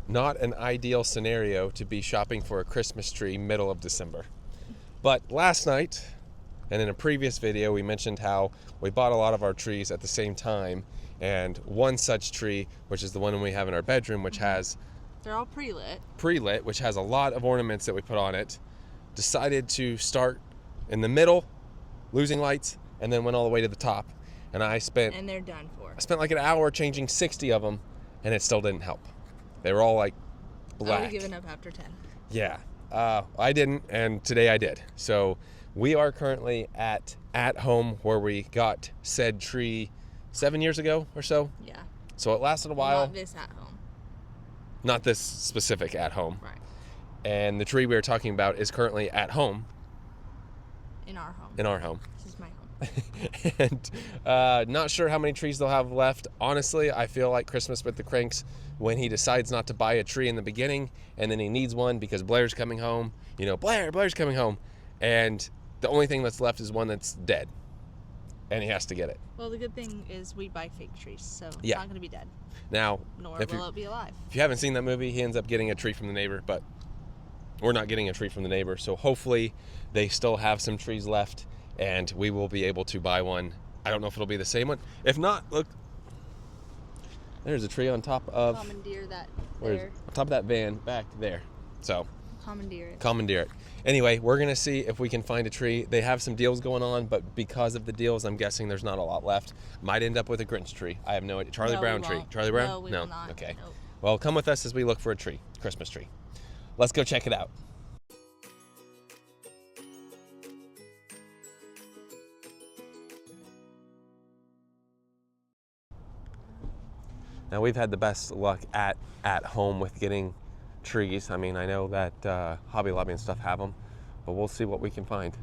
not an ideal scenario to be shopping for a Christmas tree middle of December. But last night, and in a previous video, we mentioned how we bought a lot of our trees at the same time, and one such tree, which is the one we have in our bedroom, which has... They're all pre-lit. Pre-lit, which has a lot of ornaments that we put on it, decided to start in the middle, losing lights, and then went all the way to the top. And And they're done for. I spent like an hour changing 60 of them, and it still didn't help. They were all like black. I would have given up after 10. Yeah, I didn't, and today I did. So we are currently at home where we got said tree 7 years ago or so. Yeah. So it lasted a while. Not this at home. Not this specific at home. Right. And the tree we were talking about is currently at home. In our home. In our home. This is my home. And not sure how many trees they'll have left. Honestly, I feel like Christmas with the Cranks when he decides not to buy a tree in the beginning and then he needs one because Blair's coming home. You know, Blair's coming home. And the only thing that's left is one that's dead. And he has to get it. Well, the good thing is we buy fake trees, so it's Yeah. not going to be dead. Now, Nor will it be alive. If you haven't seen that movie, he ends up getting a tree from the neighbor, but we're not getting a tree from the neighbor. So hopefully they still have some trees left and we will be able to buy one. I don't know if it'll be the same one. If not, look, there's a tree on top of... Commandeer that on top of that van back there. So commandeer it. Anyway, we're gonna see if we can find a tree. They have some deals going on, but because of the deals, I'm guessing there's not a lot left. Might end up with a Grinch tree. I have no idea. Charlie Brown tree. Charlie Brown? No, we will not. Okay. Nope. Well, come with us as we look for a tree, Christmas tree. Let's go check it out. Now, we've had the best luck at home with getting trees. I mean, I know that Hobby Lobby and stuff have them, but we'll see what we can find.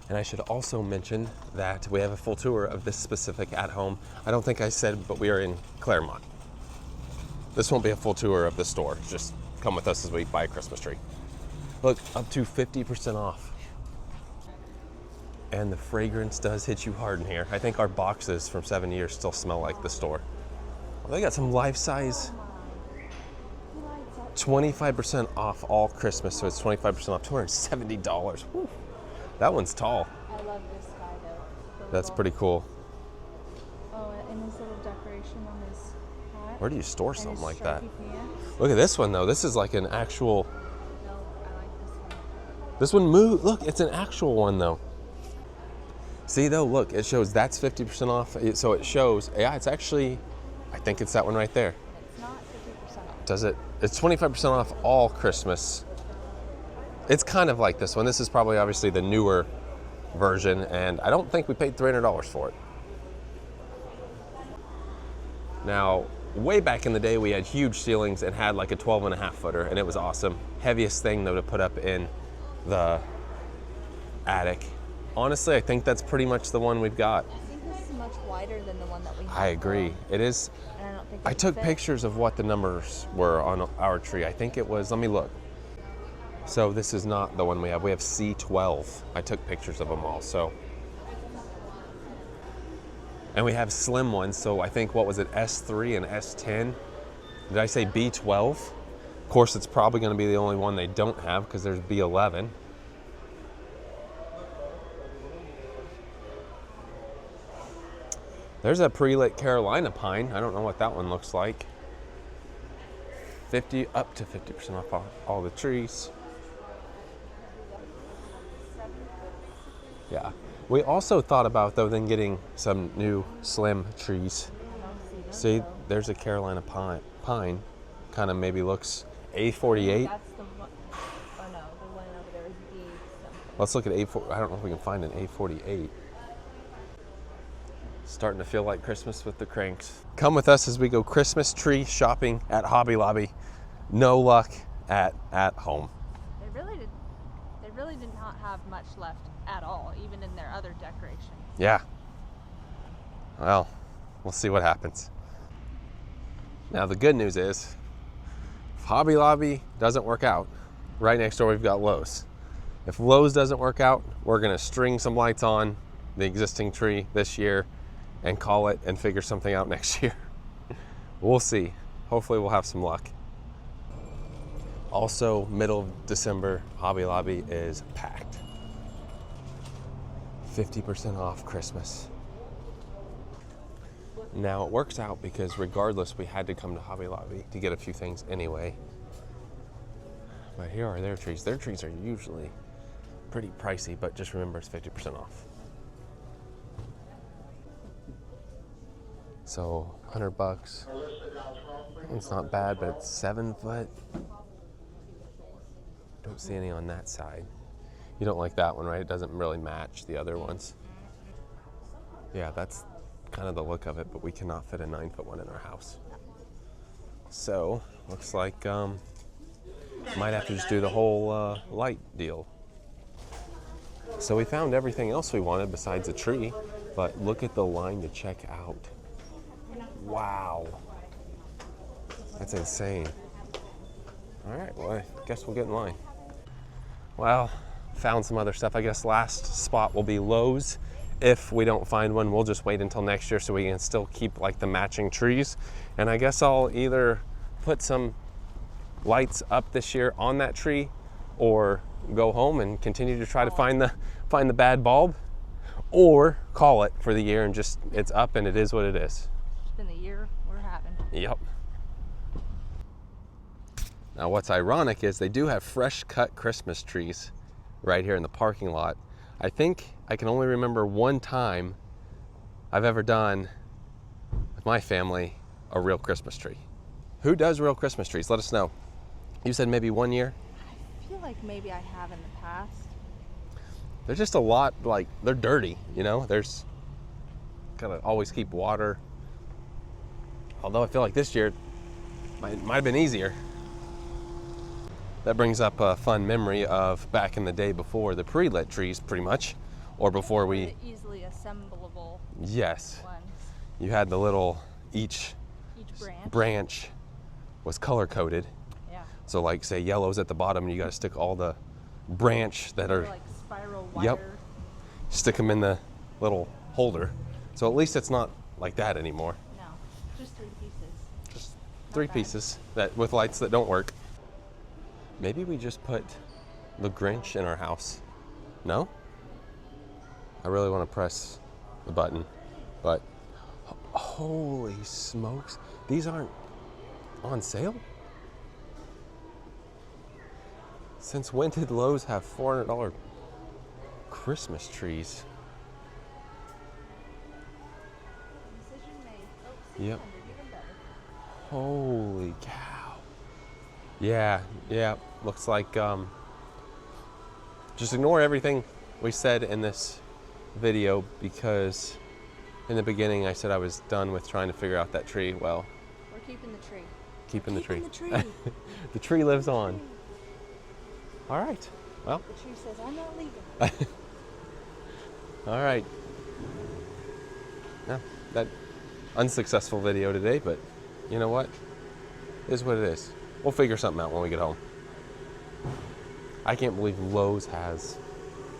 And I should also mention that we have a full tour of this specific at home. I don't think I said, but we are in Claremont. This won't be a full tour of the store. Just come with us as we buy a Christmas tree. Look, up to 50% off. And the fragrance does hit you hard in here. I think our boxes from 7 years still smell like the store. Well, they got some life-size 25% off all Christmas, so it's 25% off, $270. Whew. That one's tall. I love this guy though. That's pretty cool. Oh, and his little decoration on his hat. Where do you store something like that? Pants. Look at this one though. This is like an actual... No, I like this one. This one moved. Look, it's an actual one though. See though, look, it shows that's 50% off. So it shows, yeah, it's actually, I think it's that one right there. It's not 50% off. Does it? It's 25% off all Christmas. It's kind of like this one. This is probably obviously the newer version, and I don't think we paid $300 for it. Now, way back in the day, we had huge ceilings and had like a 12.5 footer, and it was awesome. Heaviest thing though to put up in the attic. Honestly, I think that's pretty much the one we've got. I think this is much wider than the one that we have. I agree. It is. And I don't think I took pictures of what the numbers were on our tree. I think it was, let me look. So this is not the one we have. We have C12. I took pictures of them all, so. And we have slim ones, so I think, what was it, S3 and S10? Did I say B12? Of course, it's probably gonna be the only one they don't have because there's B11. There's a pre-lit Carolina pine. I don't know what that one looks like. Up to 50% off all the trees. Yeah. We also thought about though then getting some new slim trees. See, there's a Carolina pine. Kind of maybe looks A48. That's the one. Oh no, the one over there is B something. Let's look at A4. I don't know if we can find an A48. Starting to feel like Christmas with the Cranks. Come with us as we go Christmas tree shopping at Hobby Lobby. No luck at home. They really did not have much left at all, even in their other decorations. Yeah. Well, we'll see what happens. Now the good news is, if Hobby Lobby doesn't work out, right next door we've got Lowe's. If Lowe's doesn't work out, we're gonna string some lights on the existing tree this year and call it and figure something out next year. We'll see. hopefully we'll have some luck. Also, middle of December, Hobby Lobby is packed. 50% off Christmas. Now it works out because regardless, we had to come to Hobby Lobby to get a few things anyway. But here are their trees. Their trees are usually pretty pricey, but just remember it's 50% off. So 100 bucks. It's not bad, but it's 7 foot. Don't see any on that side. You don't like that one, right? It doesn't really match the other ones. Yeah, that's kind of the look of it, but we cannot fit a 9 foot one in our house. So looks like might have to just do the whole light deal. So we found everything else we wanted besides a tree, but look at the line to check out. Wow, that's insane. All right, well, I guess we'll get in line. Well, found some other stuff. I guess last spot will be Lowe's. If we don't find one, we'll just wait until next year so we can still keep like the matching trees. And I guess I'll either put some lights up this year on that tree or go home and continue to try to find the bad bulb, or call it for the year and just it's up and it is what it is. It's been the year we're having. Yep. Now what's ironic is they do have fresh cut Christmas trees right here in the parking lot. I think I can only remember one time I've ever done with my family a real Christmas tree. Who does real Christmas trees? Let us know. You said maybe 1 year? I feel like maybe I have in the past. They're just a lot, like, they're dirty, you know? There's gotta always keep water. Although I feel like this year might have been easier. That brings up a fun memory of back in the day before the pre-lit trees, pretty much, or before we... The easily assemblable Yes. ones. You had the little, each branch was color-coded. Yeah. So like, say yellow's at the bottom, and you gotta stick all the branch that are... Like spiral wire. Yep. Stick them in the little holder. So at least it's not like that anymore. No, just 3 pieces. Just Not 3 bad. pieces that with lights that don't work. Maybe we just put the Grinch in our house. No? I really want to press the button, but holy smokes, these aren't on sale? Since when did Lowe's have $400 Christmas trees? Decision made. Oh, Yep. 600, even better. Holy cow. Yeah, looks like just ignore everything we said in this video, because in the beginning I said I was done with trying to figure out that tree. Well, We're keeping the tree. keeping the tree. The tree. The tree lives on. All right, well, The tree says, I'm not leaving. all right. No, that unsuccessful video today, but you know what? It is what it is. We'll figure something out when we get home. I can't believe Lowe's has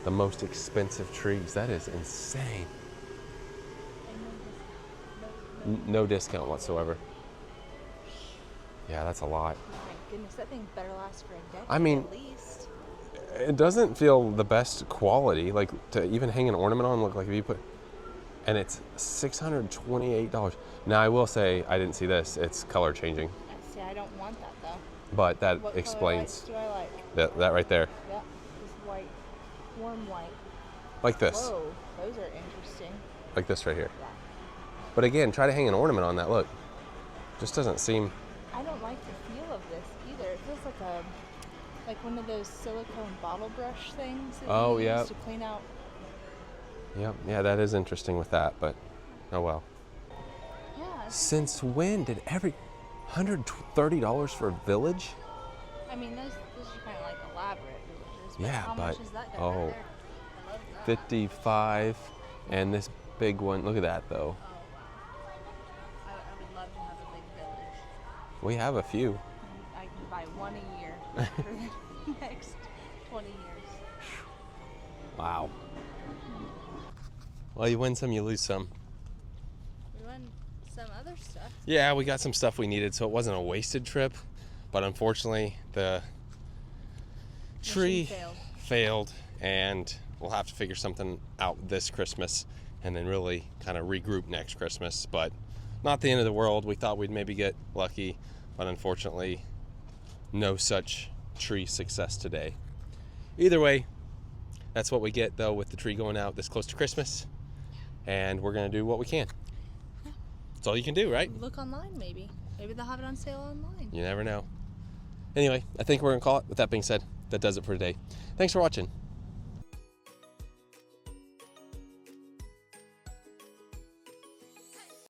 the most expensive trees. That is insane. No discount whatsoever. Yeah, that's a lot. Oh my goodness, that thing better last for a decade I mean, at least. it doesn't feel the best quality, like to even hang an ornament on. Look like if you put, and it's $628. Now I will say I didn't see this. It's color changing, See, I don't want that though. but that What explains color lights do I like? that right there, Yep, this white, warm white. like this, Whoa, those are interesting. like this right here. Yeah. But again, try to hang an ornament on that. Look, just doesn't seem. I don't like the feel of this either. It feels like one of those silicone bottle brush things that Oh, you yeah. use to clean out. Yep, yeah, that is interesting with that, but oh well. Yeah. Since when did $130 for a village? I mean, those are kind of like elaborate villages. But Yeah, how but much is that guy oh, right there? I love that. 55, and this big one. Look at that though. I would love to have a big village. We have a few. I can buy one a year for the next 20 years. Wow. Well, you win some, you lose some. We won some other stuff. Yeah, we got some stuff we needed, so it wasn't a wasted trip. But unfortunately, the tree failed, and we'll have to figure something out this Christmas and then really kind of regroup next Christmas. But not the end of the world. We thought we'd maybe get lucky, but unfortunately, no such tree success today. Either way, that's what we get, though, with the tree going out this close to Christmas. And we're going to do what we can. That's all you can do, right? Look online, maybe. Maybe they'll have it on sale online. You never know. Anyway, I think we're going to call it. With that being said, that does it for today. Thanks for watching.